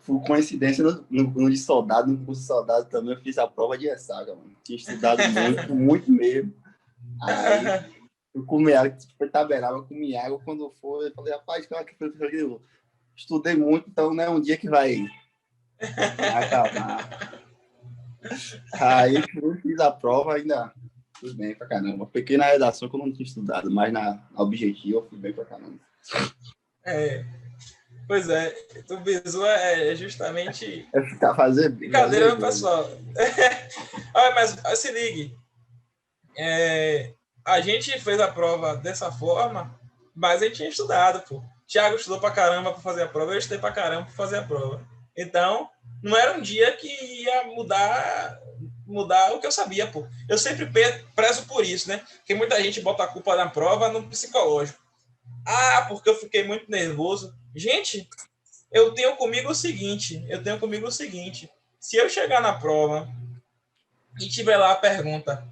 Por coincidência, no de soldado, no curso de soldado também, eu fiz a prova de ressaca, mano. Tinha estudado muito, muito mesmo. Aí, eu comi água, foi taberava, comi água. Quando foi, eu falei, rapaz, eu estudei muito, então não é um dia que vai acabar. Aí, eu fiz a prova ainda. Fui bem pra caramba. Pequena redação que eu não tinha estudado, mas na objetiva eu fui bem pra caramba. Pois é, o bizu é justamente Tá fazendo brincadeira, meu pessoal. Olha, mas se ligue. A gente fez a prova dessa forma, mas a gente tinha estudado, pô. Thiago estudou pra caramba para fazer a prova, eu estudei pra caramba para fazer a prova. Então, não era um dia que ia mudar o que eu sabia, pô. Eu sempre prezo por isso, né? Porque muita gente bota a culpa na prova no psicológico. Ah, porque eu fiquei muito nervoso. Gente, eu tenho comigo o seguinte, se eu chegar na prova e tiver lá a pergunta,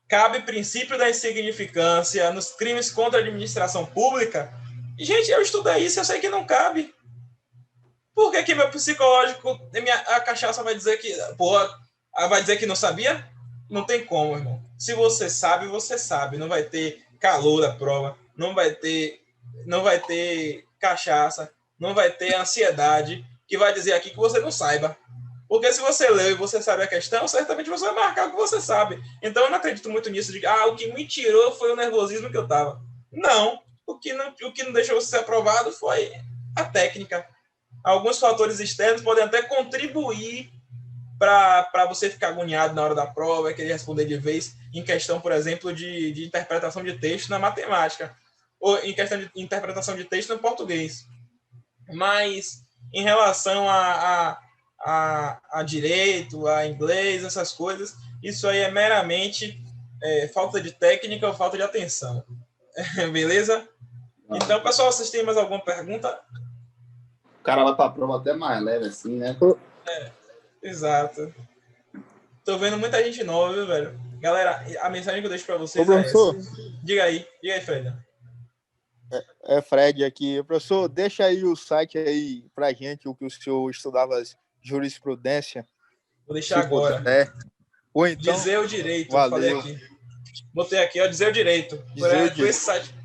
cabe princípio da insignificância nos crimes contra a administração pública, gente, eu estudei isso, eu sei que não cabe. Por que que meu psicológico, a cachaça vai dizer que, vai dizer que não sabia? Não tem como, irmão. Se você sabe, você sabe. Não vai ter calor da prova, não vai ter cachaça, não vai ter ansiedade que vai dizer aqui que você não saiba. Porque se você leu e você sabe a questão, certamente você vai marcar o que você sabe. Então eu não acredito muito nisso de o que me tirou foi o nervosismo que eu estava. Não. O que não deixou você ser aprovado foi a técnica. Alguns fatores externos podem até contribuir para você ficar agoniado na hora da prova, querer responder de vez, em questão, por exemplo, de interpretação de texto na matemática, ou em questão de interpretação de texto no português. Mas, em relação a direito, a inglês, essas coisas, isso aí é meramente falta de técnica ou falta de atenção. Beleza? Então, pessoal, vocês têm mais alguma pergunta? O cara vai para a prova até mais leve, assim, né? Exato. Tô vendo muita gente nova, viu, velho? Galera, a mensagem que eu deixo para vocês professor, essa. Diga aí, Fred. É Fred aqui. Professor, deixa aí o site aí pra gente, o que o senhor estudava jurisprudência. Vou deixar agora. Puder. Ou então... Dizer o direito, valeu. eu falei aqui. Botei aqui, ó, dizer o direito. Por esse site.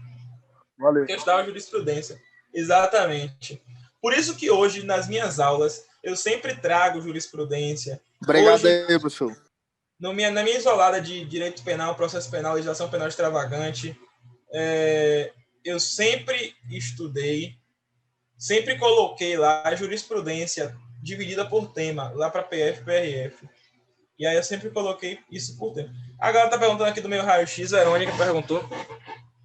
Valeu. Que eu estudava jurisprudência. Exatamente. Por isso que hoje, nas minhas aulas, eu sempre trago jurisprudência. Obrigado hoje, aí, professor. Na minha isolada de direito penal, processo penal, legislação penal extravagante, eu sempre estudei, sempre coloquei lá a jurisprudência dividida por tema, lá para PF e PRF. E aí eu sempre coloquei isso por tema. A galera tá perguntando aqui do meu raio-x, Verônica perguntou.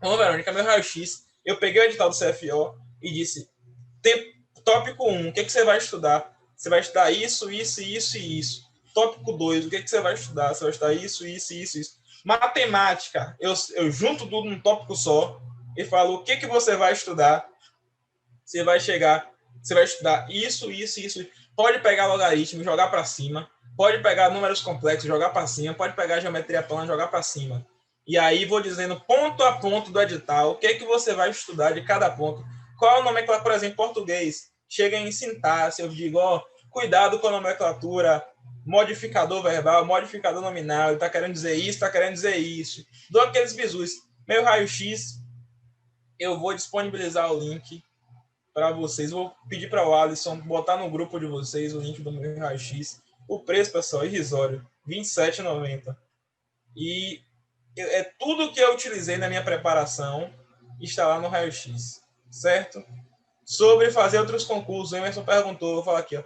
Ô, Verônica, meu raio-x, eu peguei o edital do CFO e disse, tópico 1, o que você vai estudar? Você vai estudar isso, isso, isso e isso. Tópico 2, o que você vai estudar? Você vai estudar isso, isso, isso, isso. Matemática, eu junto tudo num tópico só e falo o que você vai estudar. Você vai estudar isso, isso, isso. Pode pegar logaritmo e jogar para cima. Pode pegar números complexos e jogar para cima. Pode pegar geometria plana e jogar para cima. E aí vou dizendo ponto a ponto do edital o que você vai estudar de cada ponto. Qual é o nomenclatura, por exemplo, português? Chega em sintaxe, eu digo, cuidado com a nomenclatura, modificador verbal, modificador nominal, ele está querendo dizer isso, está querendo dizer isso. Dou aqueles bisus. Meu raio-x, eu vou disponibilizar o link para vocês. Vou pedir para o Alisson botar no grupo de vocês o link do meu raio-x. O preço, pessoal, é irrisório, R$ 27,90. E tudo que eu utilizei na minha preparação está lá no raio-x, certo? Sobre fazer outros concursos, o Emerson perguntou, vou falar aqui, ó.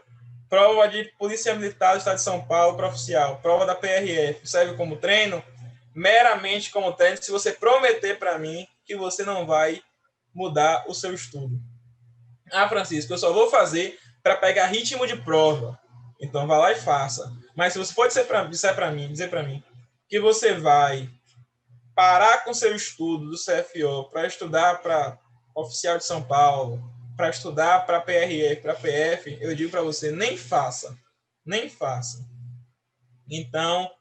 Prova de Polícia Militar do Estado de São Paulo para oficial, prova da PRF, serve como treino? Meramente como treino, se você prometer para mim que você não vai mudar o seu estudo. Francisco, eu só vou fazer para pegar ritmo de prova. Então, vá lá e faça. Mas se você pode dizer para mim que você vai parar com seu estudo do CFO para estudar para oficial de São Paulo, para estudar para PRF, para PF, eu digo para você, nem faça. Nem faça. Então,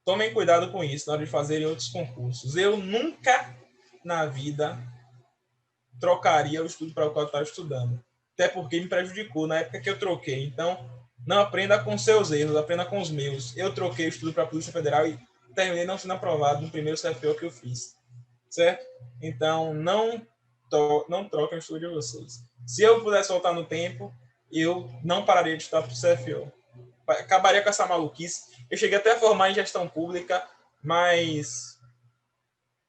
tomem cuidado com isso na hora de fazerem outros concursos. Eu nunca na vida trocaria o estudo para o qual eu estava estudando. Até porque me prejudicou na época que eu troquei. Então, não aprenda com seus erros, aprenda com os meus. Eu troquei o estudo para a Polícia Federal e terminei não sendo aprovado no primeiro CFO que eu fiz. Certo? Então, não troquem o estudo de vocês. Se eu pudesse voltar no tempo, eu não pararia de estudar para o CFO. Acabaria com essa maluquice. Eu cheguei até a formar em gestão pública, mas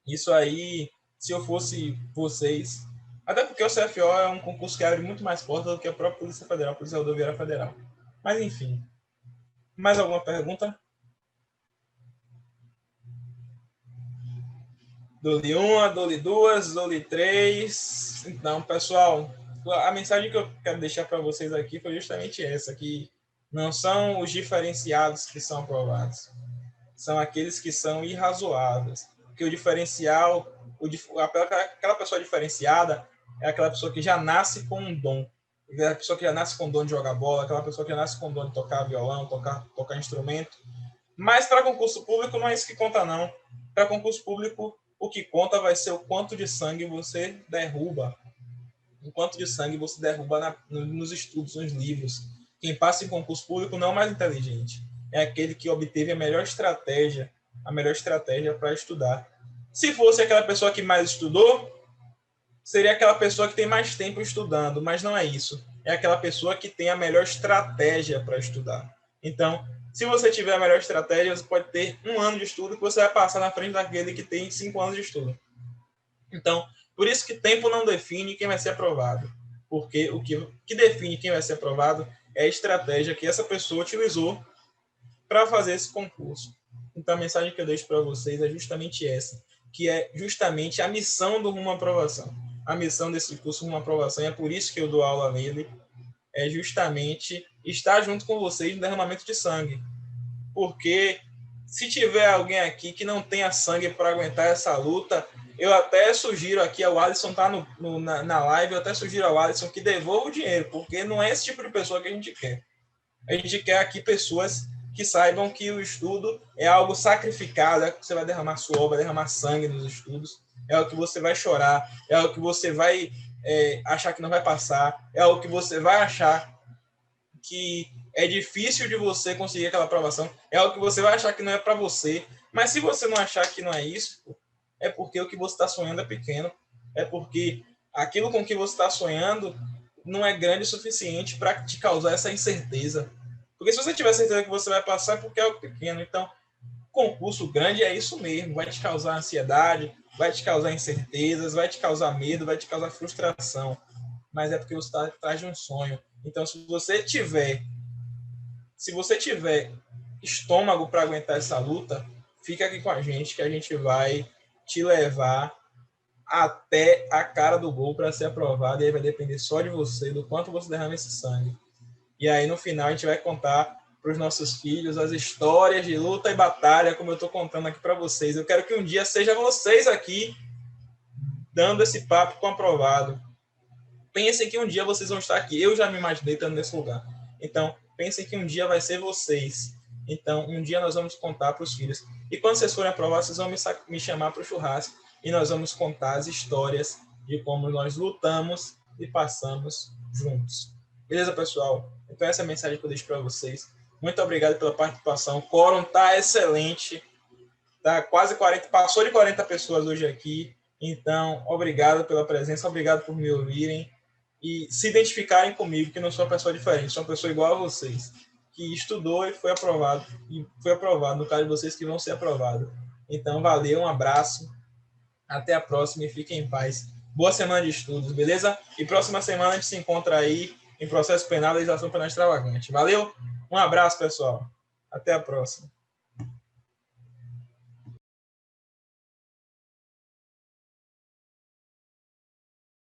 isso aí, se eu fosse vocês... Até porque o CFO é um concurso que abre muito mais portas do que a própria Polícia Federal, a Polícia Rodoviária Federal. Mas, enfim. Mais alguma pergunta? Dou-lhe uma, dou-lhe duas, dou-lhe três. Então, pessoal, a mensagem que eu quero deixar para vocês aqui foi justamente essa, que não são os diferenciados que são aprovados, são aqueles que são irrazoáveis. Porque o diferencial, aquela pessoa diferenciada é aquela pessoa que já nasce com um dom. Aquela pessoa que já nasce com o dom de jogar bola, aquela pessoa que já nasce com o dom de tocar violão, tocar instrumento. Mas para concurso público não é isso que conta, não. Para concurso público, o que conta vai ser o quanto de sangue você derruba. O quanto de sangue você derruba nos estudos, nos livros. Quem passa em concurso público não é o mais inteligente. É aquele que obteve a melhor estratégia para estudar. Se fosse aquela pessoa que mais estudou, seria aquela pessoa que tem mais tempo estudando, mas não é isso. É aquela pessoa que tem a melhor estratégia para estudar. Então, se você tiver a melhor estratégia, você pode ter 1 ano de estudo que você vai passar na frente daquele que tem 5 anos de estudo. Então, por isso que tempo não define quem vai ser aprovado. Porque o que define quem vai ser aprovado é a estratégia que essa pessoa utilizou para fazer esse concurso. Então, a mensagem que eu deixo para vocês é justamente essa, que é justamente a missão do Rumo à Aprovação. A missão desse curso Rumo à Aprovação, e é por isso que eu dou aula nele, é justamente estar junto com vocês no derramamento de sangue. Porque se tiver alguém aqui que não tenha sangue para aguentar essa luta, eu até sugiro aqui, o Alisson está na live, eu até sugiro ao Alisson que devolva o dinheiro, porque não é esse tipo de pessoa que a gente quer. A gente quer aqui pessoas que saibam que o estudo é algo sacrificado, é que você vai derramar suor, vai derramar sangue nos estudos, é algo que você vai chorar, é algo que você vai achar que não vai passar, é algo que você vai achar que é difícil de você conseguir aquela aprovação, é algo que você vai achar que não é para você, mas se você não achar que não é isso, é porque o que você está sonhando é pequeno, é porque aquilo com que você está sonhando não é grande o suficiente para te causar essa incerteza. Porque se você tiver certeza que você vai passar, é porque é algo pequeno. Então, concurso grande é isso mesmo, vai te causar ansiedade, vai te causar incertezas, vai te causar medo, vai te causar frustração, mas é porque você está atrás de um sonho. Então, se você tiver estômago para aguentar essa luta, fica aqui com a gente, que a gente vai te levar até a cara do gol para ser aprovado, e aí vai depender só de você, do quanto você derrama esse sangue. E aí, no final, a gente vai contar para os nossos filhos as histórias de luta e batalha, como eu estou contando aqui para vocês. Eu quero que um dia seja vocês aqui dando esse papo com o aprovado. Pensem que um dia vocês vão estar aqui. Eu já me imaginei estando nesse lugar. Então, pensem que um dia vai ser vocês. Então, um dia nós vamos contar para os filhos. E quando vocês forem aprovados, vocês vão me chamar para o churrasco e nós vamos contar as histórias de como nós lutamos e passamos juntos. Beleza, pessoal? Então, essa é a mensagem que eu deixo para vocês. Muito obrigado pela participação. O quórum está excelente. Tá quase 40, passou de 40 pessoas hoje aqui. Então, obrigado pela presença, obrigado por me ouvirem e se identificarem comigo, que não sou uma pessoa diferente, sou uma pessoa igual a vocês, que estudou e foi aprovado no caso de vocês que vão ser aprovados. Então, valeu, um abraço, até a próxima e fiquem em paz. Boa semana de estudos, beleza? E próxima semana a gente se encontra aí em processo penal, legislação penal extravagante. Valeu? Um abraço, pessoal. Até a próxima.